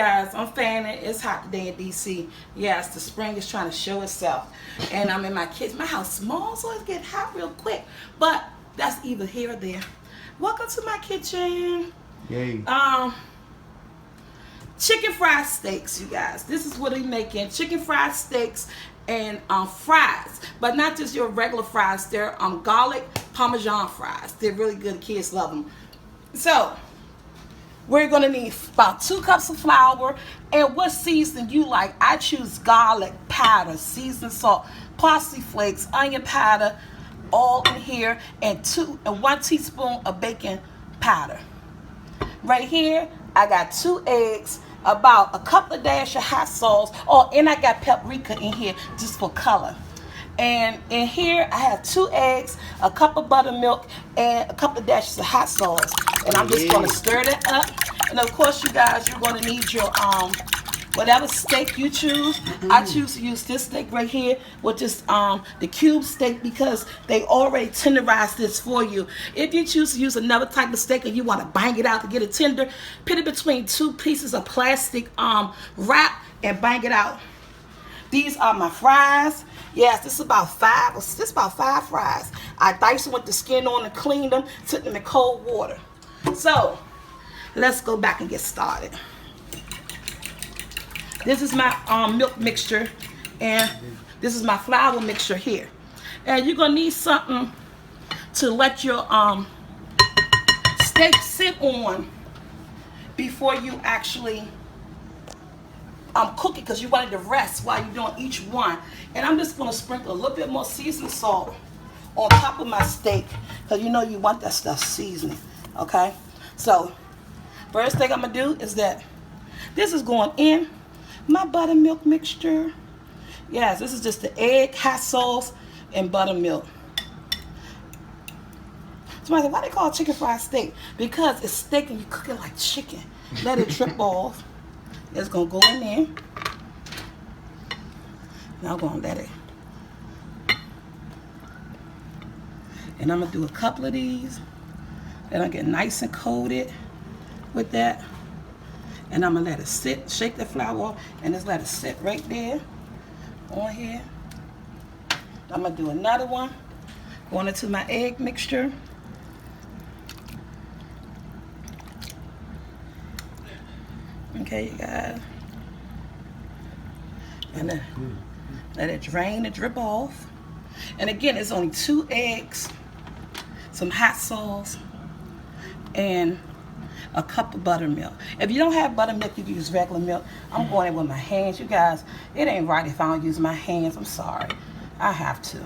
guys, I'm fanning. It's hot today in DC. Yes, the spring is trying to show itself. And I'm in my kids. My house small, so it's getting hot real quick. But that's either here or there. Welcome to my kitchen. Yay. Chicken fried steaks, you guys. This is what we're making. Chicken fried steaks and fries. But not just your regular fries. They're garlic Parmesan fries. They're really good. The kids love them. So, we're going to need about 2 cups of flour. And what seasoning you like? I choose garlic powder, seasoned salt, parsley flakes, onion powder, all in here, and 1 teaspoon of baking powder. Right here, I got 2 eggs, about a couple of dash of hot sauce. Oh, and I got paprika in here just for color. And in here, I have 2 eggs, a cup of buttermilk, and a couple of dashes of hot sauce. And I'm just going to stir that up. And of course, you guys, you're going to need your whatever steak you choose. I choose to use this steak right here, which is the cube steak, because they already tenderized this for you. If you choose to use another type of steak and you want to bang it out to get it tender, put it between 2 pieces of plastic wrap and bang it out. These are my fries. Yes, this is about 5 fries. I diced them with the skin on and cleaned them, took them in cold water. So let's go back and get started. This is my milk mixture, and this is my flour mixture here. And you're gonna need something to let your steak sit on before you actually cook it, because you want it to rest while you're doing each one. And I'm just gonna sprinkle a little bit more seasoned salt on top of my steak, because you know you want that stuff seasoning. Okay, so first thing I'm gonna do is that this is going in my buttermilk mixture. Yes, this is just the egg, hot sauce, and buttermilk. Somebody said, why they call it chicken fried steak? Because it's steak and you cook it like chicken. Let it drip off. It's gonna go in there. Now I'm gonna let it. And I'm gonna do a couple of these. And I get nice and coated with that. And I'm gonna let it sit, shake the flour off, and just let it sit right there on here. I'm gonna do another one, going into my egg mixture. Okay, you guys. And then let it drain and drip off. And again, it's only 2 eggs, some hot sauce, and a cup of buttermilk. If you don't have buttermilk, you can use regular milk. I'm going in with my hands. You guys, it ain't right if I don't use my hands. I'm sorry. I have to.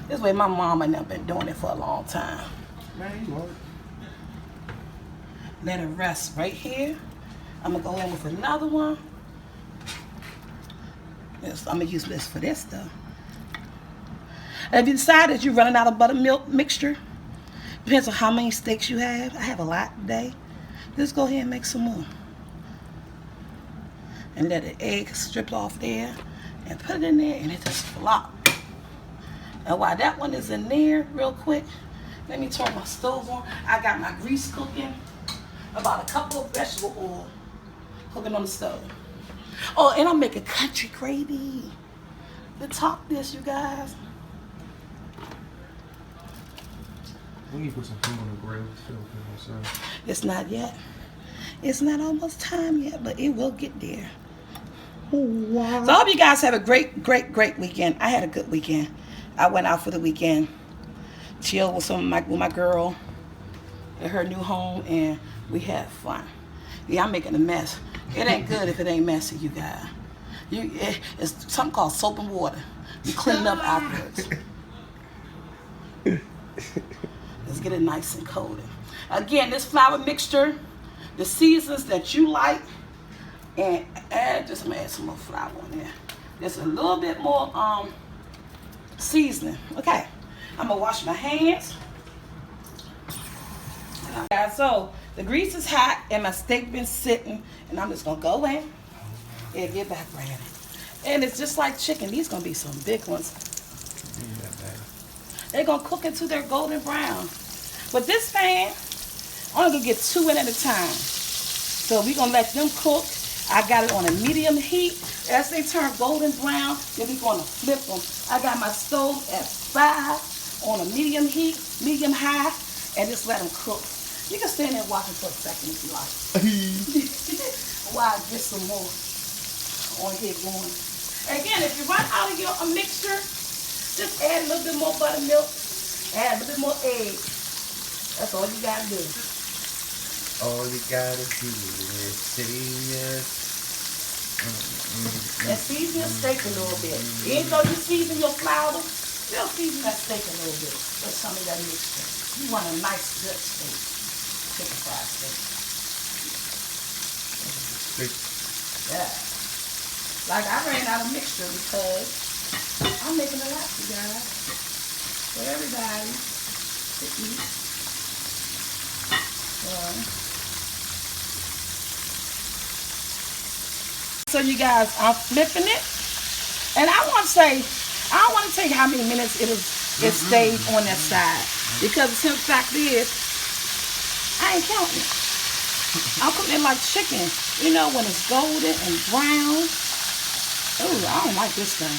This way my mom and them been doing it for a long time. Man, you won't. Let it rest right here. I'm going to go in with another one. Yes, I'm going to use this for this stuff. If you decide that you're running out of buttermilk mixture, depends on how many steaks you have. I have a lot today. Just go ahead and make some more. And let the egg strip off there. And put it in there and it just flop. And while that one is in there real quick, let me turn my stove on. I got my grease cooking. About a couple of vegetable oil cooking on the stove. Oh, and I'm making country gravy. To top this, you guys. We need to put some food on the grill. It's not yet. It's not almost time yet, but it will get there. Wow. So I hope you guys have a great weekend. I had a good weekend. I went out for the weekend, chilled with with my girl at her new home, and we had fun. Yeah, I'm making a mess. It ain't good if it ain't messy, you guys. It's something called soap and water. You clean up afterwards. Let's get it nice and coated. Again, this flour mixture, the seasons that you like, and I'm gonna add some more flour on there. Just a little bit more seasoning. Okay, I'm gonna wash my hands. Guys, so the grease is hot and my steak been sitting, and I'm just gonna go in and get back ready. And it's just like chicken. These gonna be some big ones. They're gonna cook until they're golden brown. But this pan, I'm only gonna get 2 in at a time. So we're gonna let them cook, I got it on a medium heat. As they turn golden brown, then we're going to flip them. I got my stove at 5 on a medium heat, medium high, and just let them cook. You can stand there and watch them for a second if you like. While I get some more on here going. Again, if you run out of your mixture, just add a little bit more buttermilk, add a little bit more eggs. That's all you gotta do. All you gotta do is say yes. And season your steak a little bit. Even though you season your flour, still season that steak a little bit with some of that mixture. You want a nice good steak. Chicken fried steak. Yeah. Like I ran out of mixture because I'm making a lot, you guys. For everybody to eat. So you guys, I'm flipping it. And I want to say, I don't want to tell you how many minutes it stayed on that side. Because the simple fact is, I ain't counting. I'm cooking it like chicken. You know, when it's golden and brown. Oh, I don't like this thing.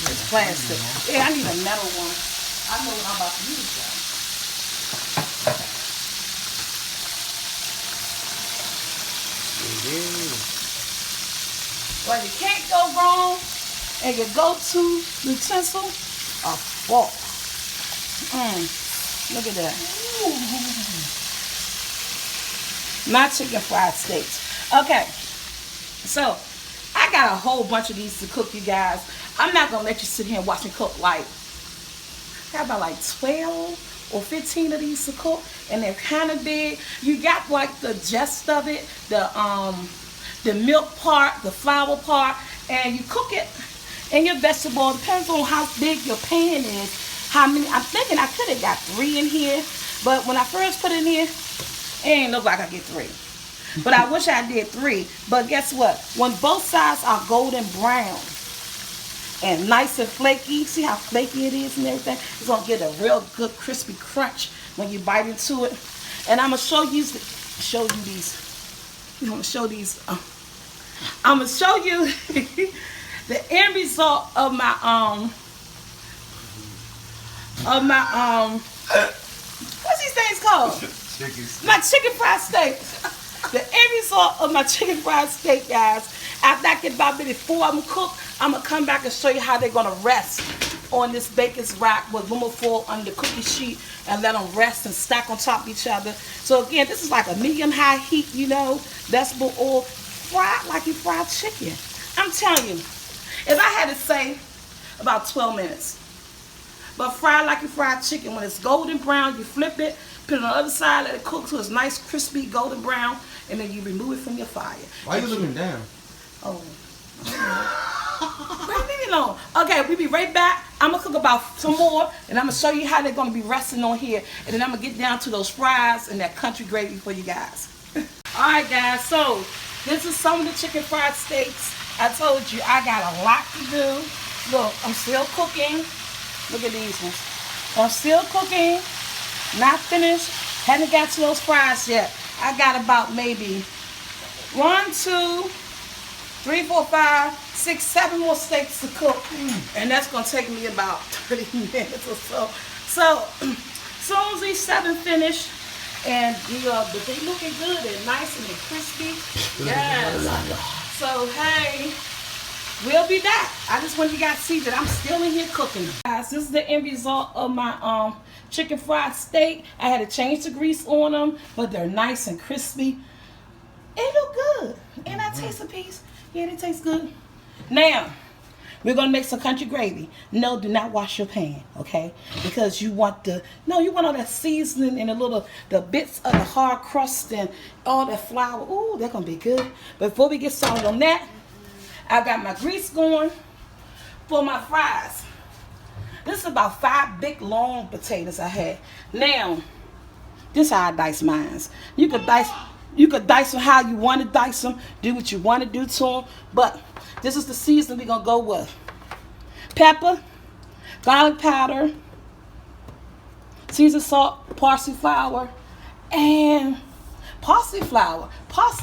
It's plastic. Yeah, I need a metal one. I know what I'm about to use though. Well, you can't go wrong, and your go-to utensil, a fork. Look at that. My chicken fried steaks. Okay, so I got a whole bunch of these to cook, you guys. I'm not gonna let you sit here and watch me cook like, I got about like 12 or 15 of these to cook, and they're kind of big. You got like the gist of it, the milk part, the flour part, and you cook it in your vegetable. Depends on how big your pan is. How many? I'm thinking I could have got 3 in here, but when I first put it in here, it ain't look like I get 3. But I wish I did 3. But guess what? When both sides are golden brown and nice and flaky, see how flaky it is and everything? It's gonna get a real good crispy crunch when you bite into it. And I'm gonna show you these. I'm gonna show these. I'm gonna show you the end result of my what's these things called? My chicken fried steak. The end result of my chicken fried steak, guys. After I get about maybe 4 of them cooked, I'm gonna come back and show you how they're gonna rest on this baker's rack with aluminum foil on the cookie sheet and let them rest and stack on top of each other. So again, this is like a medium-high heat, you know, vegetable oil, fried like you fried chicken. I'm telling you, if I had to say, about 12 minutes. But fried like you fried chicken. When it's golden brown, you flip it, put it on the other side, let it cook till it's nice, crispy, golden brown, and then you remove it from your fire. Why are you looking down? Oh. Leave me alone. Okay, we'll be right back. I'm going to cook about some more, and I'm going to show you how they're going to be resting on here. And then I'm going to get down to those fries and that country gravy for you guys. All right, guys. So, this is some of the chicken fried steaks. I told you I got a lot to do. Look, I'm still cooking. Look at these ones. I'm still cooking. Not finished. Haven't got to those fries yet. I got about maybe 1, 2, 3, 4, 5, 6, 7 more steaks to cook. And that's going to take me about 30 minutes or so. So, as soon as these 7 finish, and they looking good and nice and crispy. Yes. So, hey, we'll be back. I just want you guys to see that I'm still in here cooking. Guys, this is the end result of my chicken fried steak. I had to change the grease on them, but they're nice and crispy. It look good. And I taste a piece. Yeah, they taste good. Now, we're going to make some country gravy. No, do not wash your pan, okay? Because you want you want all that seasoning and the bits of the hard crust and all that flour. Ooh, they're going to be good. Before we get started on that, I got my grease going for my fries. This is about 5 big long potatoes I had. Now, this is how I dice mine. You could dice them how you want to dice them. Do what you want to do to them. But this is the seasoning we're going to go with. Pepper, garlic powder, seasoned salt, parsley flour, and parsley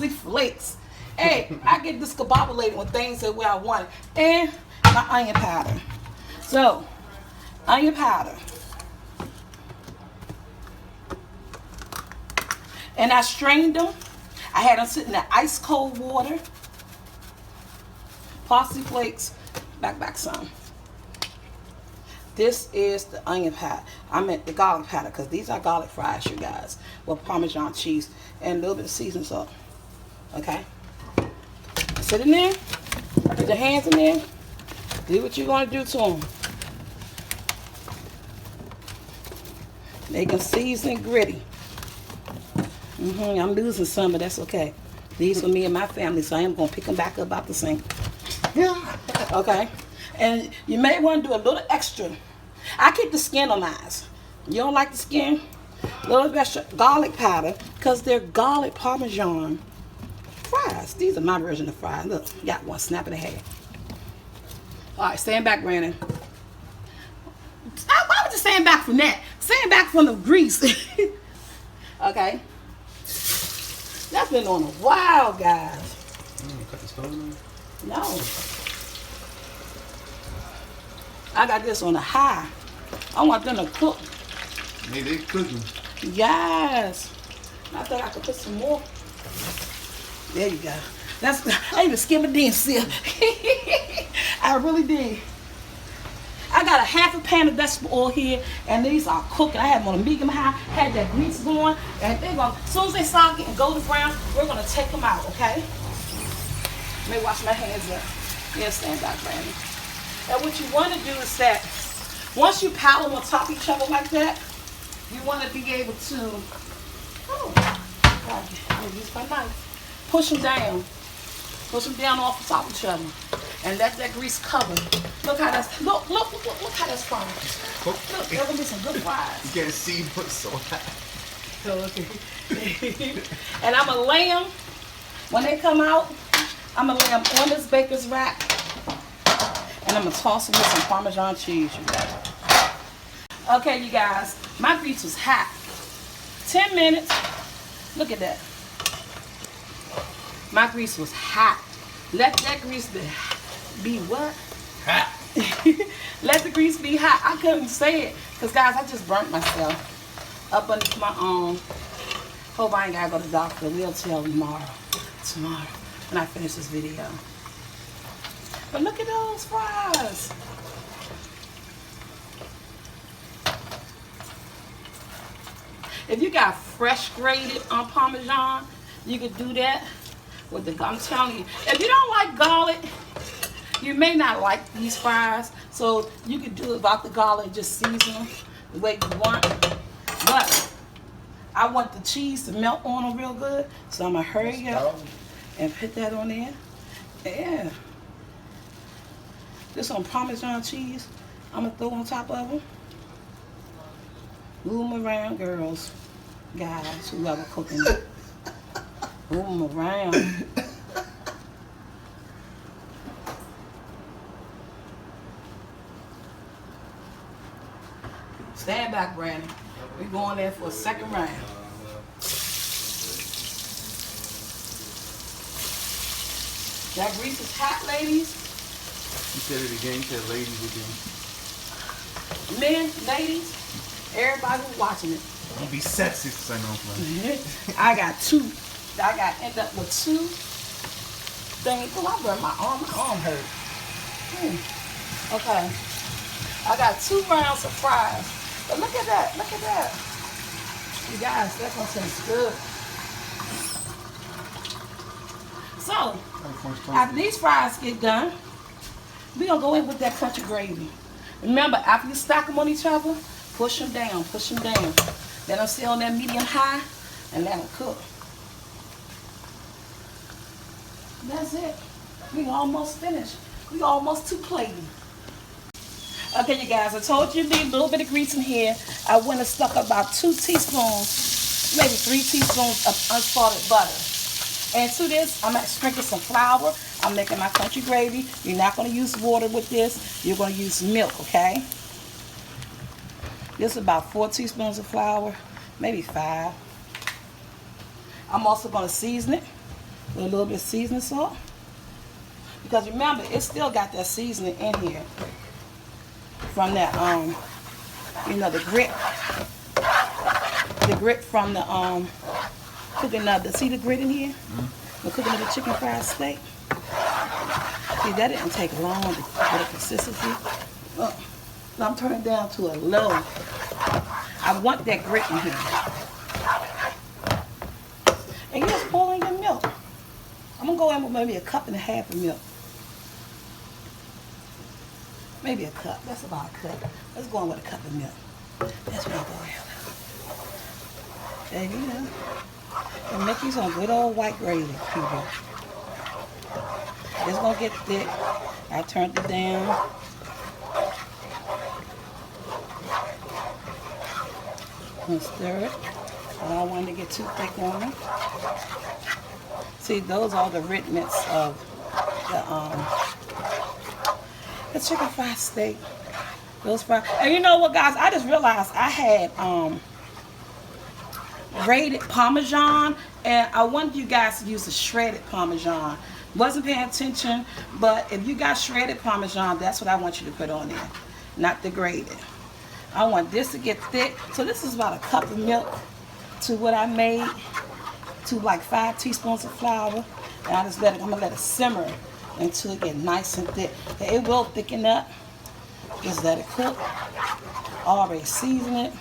flakes. Hey, I get discombobulated when things are where I want it. And my onion powder. So, onion powder. And I strained them. I had them sitting in ice cold water. Parsley flakes. Back some. This is the onion powder. I meant the garlic powder because these are garlic fries, you guys, with Parmesan cheese and a little bit of seasoning salt. Okay? Sit in there. Put your hands in there. Do what you're going to do to them. Make them seasoned gritty. I'm losing some, but that's okay. These for me and my family, so I am going to pick them back up out the sink. Yeah. Okay? And you may want to do a little extra. I keep the skin on mine. You don't like the skin? A little extra garlic powder, because they're garlic Parmesan fries. These are my version of fries. Look, got one, snap in the head. All right, stand back, Brandon. Why would you stand back from that? Stand back from the grease. Okay. That's been on a while, guys. Cut the stove on? No. I got this on a high. I want them to cook. Hey, they cooking. Yes. I thought I could put some more. There you go. That's I even skimmed it in, see. I really did. I got a half a pan of vegetable oil here, and these are cooking. I had them on a medium high, had that grease going, and they're going. As soon as they start getting golden brown, we're gonna take them out, okay? Let me wash my hands up. Yeah, stand back, Brandon. And what you want to do is that once you pile them on top of each other like that, you want to be able to, I'll use my knife. Push them down off the top of each other, and let that grease cover. Look how that's look how that's frying. Look, there's gonna be some good fries. You can't see what's so hot. Okay. And I'm gonna lay them when they come out. I'm gonna lay them on this baker's rack. And I'm gonna toss them with some Parmesan cheese, you guys. Okay, you guys, my grease was hot. 10 minutes. Look at that. My grease was hot. Let that grease be what? Hot. Let the grease be hot. I couldn't say it because, guys, I just burnt myself up underneath my arm. Hope I ain't gotta go to the doctor. We'll tell tomorrow when I finish this video. But look at those fries. If you got fresh grated on Parmesan, you could do that with the, I'm telling you. If you don't like garlic, you may not like these fries. So you could do it without the garlic and just season them the way you want. But I want the cheese to melt on them real good. So I'm gonna hurry up and put that on there. Yeah. This on Parmesan cheese, I'm gonna throw on top of them. Move them around, girls, guys, whoever cooking. Move them around. Stand back, Brandon. We're going there for a second round. That grease is hot, ladies. You said it again. You said ladies again. Men, ladies, everybody who's watching it. Don't be sexy because I know I'm playing. I got two. I got end up with two things. Oh, I burned my arm. My arm hurt. Okay. I got 2 rounds of fries. But look at that. Look at that. You guys, that's gonna taste good. So, after these fries get done, we're gonna go in with that crunchy gravy. Remember, after you stack them on each other, push them down, push them down. Let them stay on that medium high and let them cook. That's it. We almost finished. We almost 2 plating. Okay, you guys, I told you to leave a little bit of grease in here. I went and stuck about 2 teaspoons, maybe 3 teaspoons of unsalted butter. And to this, I'm going to sprinkle some flour. I'm making my country gravy. You're not going to use water with this. You're going to use milk, okay? This is about 4 teaspoons of flour, maybe 5. I'm also going to season it with a little bit of seasoning salt. Because remember, it still got that seasoning in here from that, you know, the grit from the cooking of the, see the grit in here? The cooking of the chicken fried steak. See, that didn't take long to get a consistency. So I'm turning it down to a low. I want that grit in here. And you just pour in your milk. I'm gonna go in with maybe 1.5 cups of milk. Maybe a cup. That's about a cup. Let's go in with 1 cup of milk. That's what I'll go in. There you go. And make you some good old white gravy, people. It's gonna get thick. I turned it down. And stir it. I don't want it to get too thick on me. See, those are the rudiments of the chicken fried steak. Those fried. And you know what, guys? I just realized I had grated Parmesan, and I wanted you guys to use the shredded Parmesan. Wasn't paying attention, but if you got shredded Parmesan, that's what I want you to put on there, not the grated. I want this to get thick. So this is about 1 cup of milk to what I made, to like 5 teaspoons of flour. And I just I'm gonna let it simmer until it get nice and thick. Okay, it will thicken up. Just let it cook. Already season it.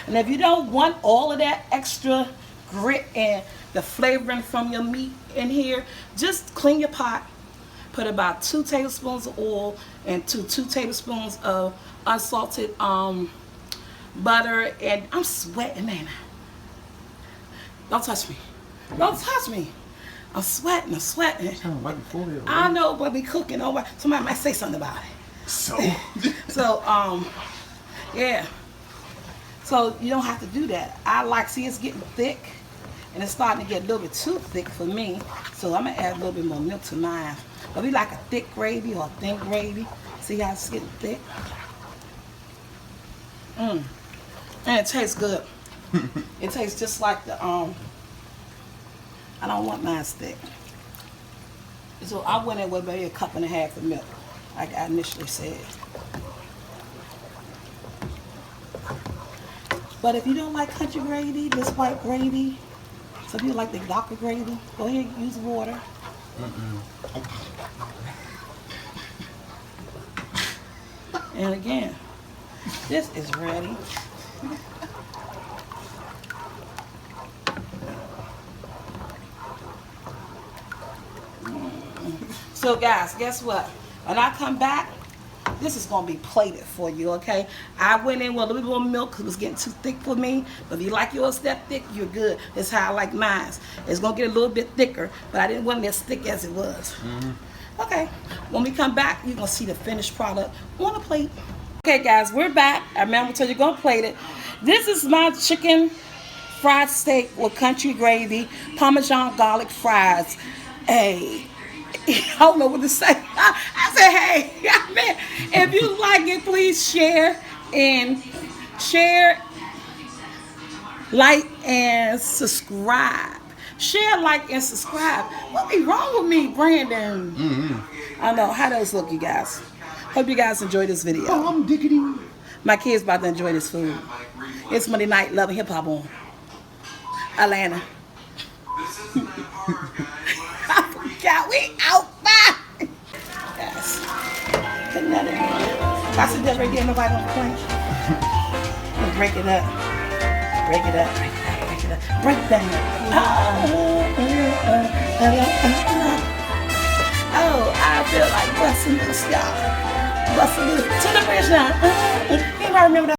And if you don't want all of that extra grit and the flavoring from your meat in here, just clean your pot. Put about 2 tablespoons of oil and 2 tablespoons of unsalted butter. And I'm sweating, man. Don't touch me. Don't touch me. I'm sweating. I'm sweating. Right before it, right? I know, but we cooking over. Somebody might say something about it. So. So, yeah. So you don't have to do that. See, it's getting thick, and it's starting to get a little bit too thick for me. So I'm gonna add a little bit more milk to mine. But we like a thick gravy or a thin gravy. See how it's getting thick? And it tastes good. It tastes just like the I don't want mine thick. So I went in with maybe 1.5 cups of milk, like I initially said. But if you don't like country gravy, this white gravy, some people like the darker gravy, go ahead and use water. And again, this is ready. So guys, guess what? When I come back, this is going to be plated for you, okay? I went in with a little bit more milk because it was getting too thick for me. But if you like yours that thick, you're good. That's how I like mine. It's going to get a little bit thicker, but I didn't want it as thick as it was. Okay, when we come back, you're going to see the finished product on a plate. Okay, guys, we're back. I remember told you going to plate it. This is my chicken fried steak with country gravy, Parmesan garlic fries. Hey. I don't know what to say. I said, hey, man, if you like it, please share, like, and subscribe. Share, like, and subscribe. What be wrong with me, Brandon? I know. How those look, you guys? Hope you guys enjoy this video. Oh, I'm diggity. My kids about to enjoy this food. It's Monday Night Love and Hip Hop on Atlanta. God, we out. Bye. Yes. Putting that in there. I said that right there, nobody don't complain. Break it up. Break it up. Break it up. Break it up. Break that. Oh, I feel like busting this, y'all. Busting this. To the bridge now. Anybody remember that?